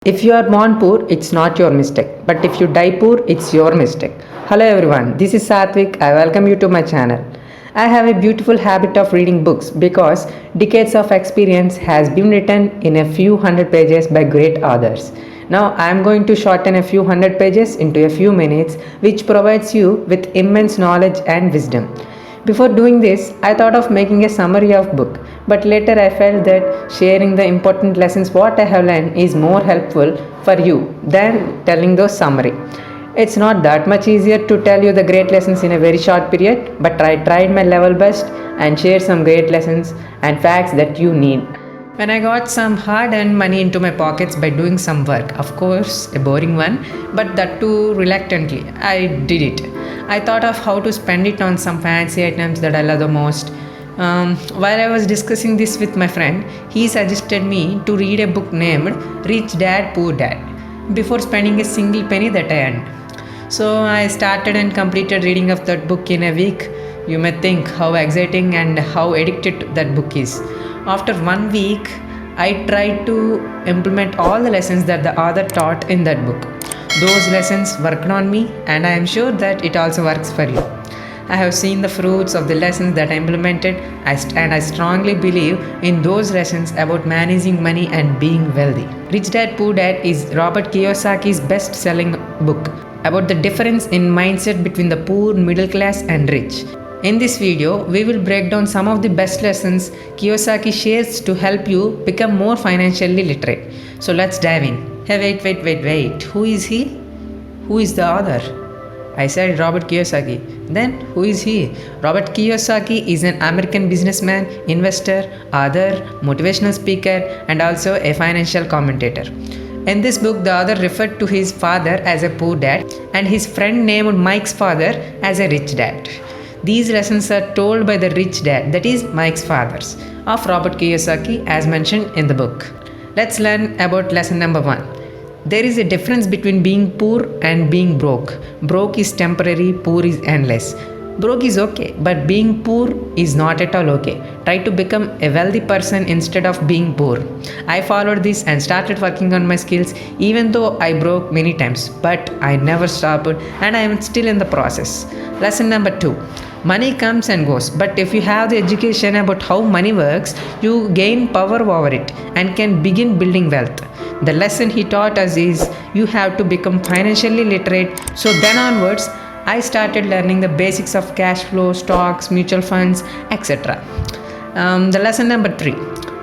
If you are born poor, it's not your mistake. But if you die poor, it's your mistake. Hello everyone, this is Satvik. I welcome you to my channel. I have a beautiful habit of reading books because decades of experience has been written in a few hundred pages by great authors. Now I am going to shorten a few hundred pages into a few minutes, which provides you with immense knowledge and wisdom. Before doing this, I thought of making a summary of book, but later I felt that sharing the important lessons what I have learned is more helpful for you than telling those summary. It's not that much easier to tell you the great lessons in a very short period, but I tried my level best and shared some great lessons and facts that you need. When I got some hard earned money into my pockets by doing some work, of course, a boring one, but that too reluctantly, I did it. I thought of how to spend it on some fancy items that I love the most. While I was discussing this with my friend, he suggested me to read a book named Rich Dad Poor Dad before spending a single penny that I earned. So I started and completed reading of that book in a week. You may think how exciting and how addicted that book is. After 1 week, I tried to implement all the lessons that the author taught in that book. Those lessons worked on me, and I am sure that it also works for you. I have seen the fruits of the lessons that I implemented, and I strongly believe in those lessons about managing money and being wealthy. Rich Dad Poor Dad is Robert Kiyosaki's best selling book about the difference in mindset between the poor, middle class, and rich. In this video, we will break down some of the best lessons Kiyosaki shares to help you become more financially literate. So let's dive in. Hey, wait. Who is he? Who is the author? I said Robert Kiyosaki. Then who is he? Robert Kiyosaki is an American businessman, investor, author, motivational speaker, and also a financial commentator. In this book, the author referred to his father as a poor dad and his friend named Mike's father as a rich dad. These lessons are told by the rich dad, that is Mike's fathers, of Robert Kiyosaki as mentioned in the book. Let's learn about lesson number 1. There is a difference between being poor and being broke. Broke is temporary, poor is endless. Broke is okay, but being poor is not at all okay. Try to become a wealthy person instead of being poor. I followed this and started working on my skills even though I broke many times, but I never stopped and I am still in the process. Lesson number 2. Money comes and goes, but if you have the education about how money works, you gain power over it and can begin building wealth. The lesson he taught us is you have to become financially literate. So then onwards, I started learning the basics of cash flow, stocks, mutual funds, etc. The lesson number 3.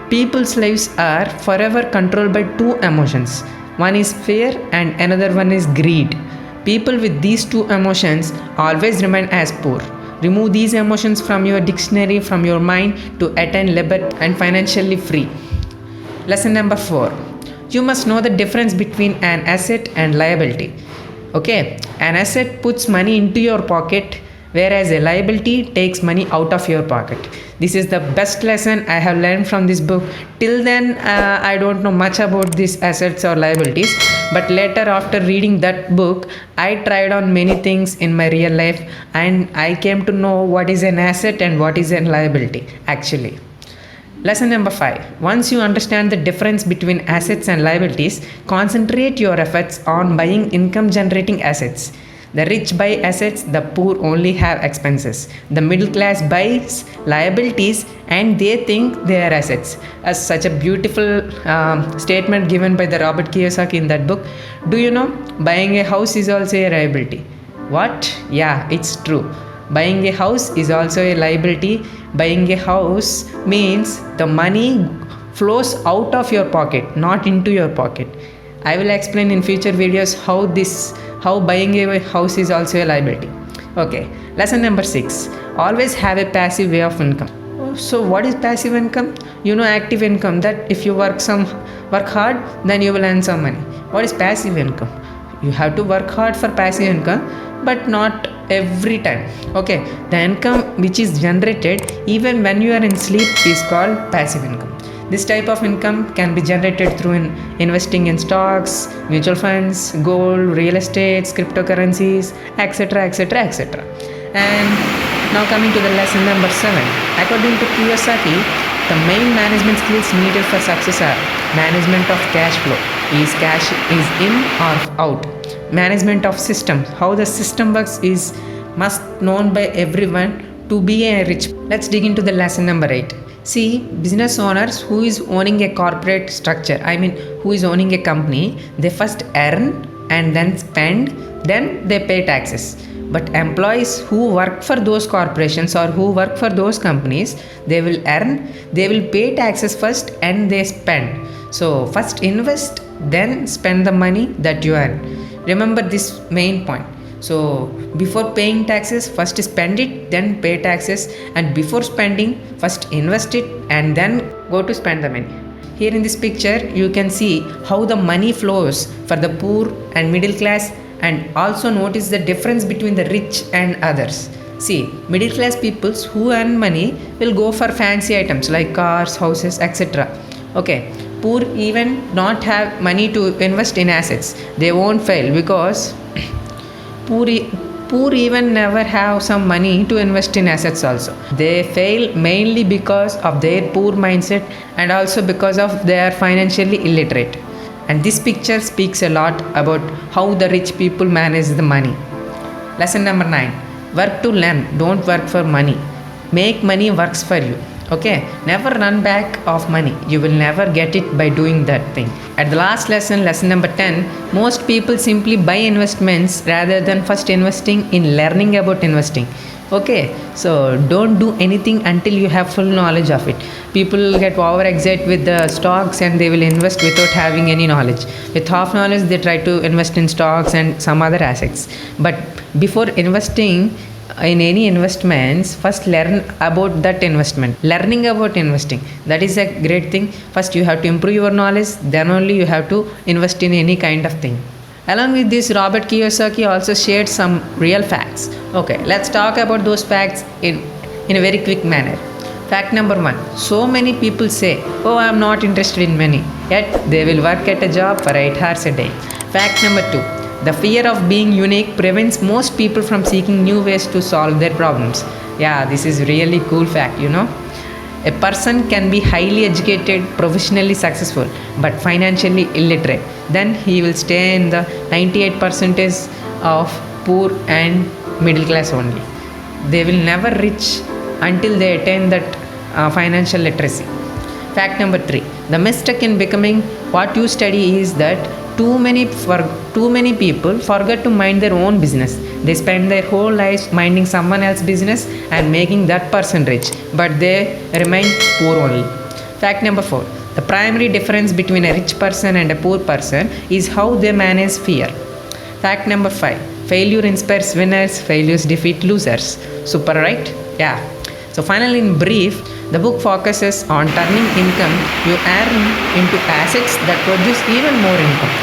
People's lives are forever controlled by two emotions. One is fear and another one is greed. People with these two emotions always remain as poor. Remove these emotions from your dictionary, from your mind to attain liberty and financially free. Lesson number 4. You must know the difference between an asset and liability. Okay, an asset puts money into your pocket, whereas a liability takes money out of your pocket. This is the best lesson I have learned from this book. Till then, I don't know much about these assets or liabilities, but later after reading that book, I tried on many things in my real life and I came to know what is an asset and what is a liability actually. Lesson number 5. Once you understand the difference between assets and liabilities, concentrate your efforts on buying income generating assets. The rich buy assets, the poor only have expenses. The middle class buys liabilities and they think they are assets. As such a beautiful statement given by the Robert Kiyosaki in that book. Do you know, buying a house is also a liability? What? Yeah, it's true. Buying a house is also a liability. Buying a house means the money flows out of your pocket, not into your pocket. I will explain in future videos how buying a house is also a liability. Okay, lesson number 6. Always have a passive way of income. So what is passive income? You know active income, that if you work hard, then you will earn some money. What is passive income? You have to work hard for passive income, but not every time. Okay, the income which is generated even when you are in sleep is called passive income. This type of income can be generated through investing in stocks, mutual funds, gold, real estate, cryptocurrencies, etc. And now coming to the lesson number 7. According to Kiyosaki, the main management skills needed for success are management of cash flow, Is cash is in or out? Management of systems. How the system works is must known by everyone to be a rich. Let's dig into the lesson number 8. See, business owners who is owning a corporate structure, I mean who is owning a company, they first earn and then spend, then they pay taxes. But employees who work for those corporations or who work for those companies, they will earn, they will pay taxes first and they spend. So first invest, then spend the money that you earn. Remember this main point. So before paying taxes, first spend it, then pay taxes, and before spending, first invest it and then go to spend the money. Here in this picture, you can see how the money flows for the poor and middle class, and also notice the difference between the rich and others. See, middle class peoples who earn money will go for fancy items like cars, houses, etc. Okay, poor even not have money to invest in assets. They won't fail because poor even never have some money to invest in assets also. They fail mainly because of their poor mindset and also because of they are financially illiterate. And this picture speaks a lot about how the rich people manage the money. Lesson number 9. Work to learn, don't work for money. Make money works for you. Okay, never run back of money. You will never get it by doing that thing. At the last lesson, lesson number 10, most people simply buy investments rather than first investing in learning about investing. Okay, so don't do anything until you have full knowledge of it. People get overexcited with the stocks and they will invest without having any knowledge. With half knowledge, they try to invest in stocks and some other assets. But before investing in any investments, first learn about that investment. Learning about investing, that is a great thing. First you have to improve your knowledge, then only you have to invest in any kind of thing. Along with this, Robert Kiyosaki also shared some real facts. Okay, let's talk about those facts in a very quick manner. Fact number 1. So many people say, oh, I am not interested in money, yet they will work at a job for 8 hours a day. Fact number 2. The fear of being unique prevents most people from seeking new ways to solve their problems. Yeah, this is really cool fact, you know. A person can be highly educated, professionally successful, but financially illiterate. Then he will stay in the 98% of poor and middle class only. They will never reach until they attain that financial literacy. Fact number 3. The mistake in becoming what you study is that too many people forget to mind their own business. They spend their whole lives minding someone else's business and making that person rich, but they remain poor only. Fact number 4. The primary difference between a rich person and a poor person is how they manage fear. Fact number 5. Failure inspires winners, failures defeat losers. Super, right? Yeah. So finally, in brief, the book focuses on turning income you earn into assets that produce even more income,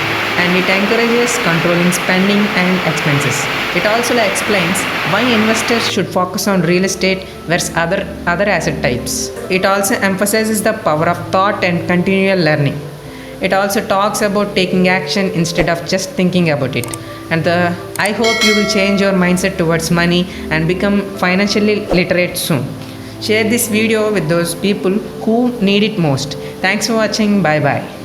and it encourages controlling spending and expenses. It also explains why investors should focus on real estate versus other asset types. It also emphasizes the power of thought and continual learning. It also talks about taking action instead of just thinking about it. And I hope you will change your mindset towards money and become financially literate soon. Share this video with those people who need it most. Thanks for watching. Bye bye.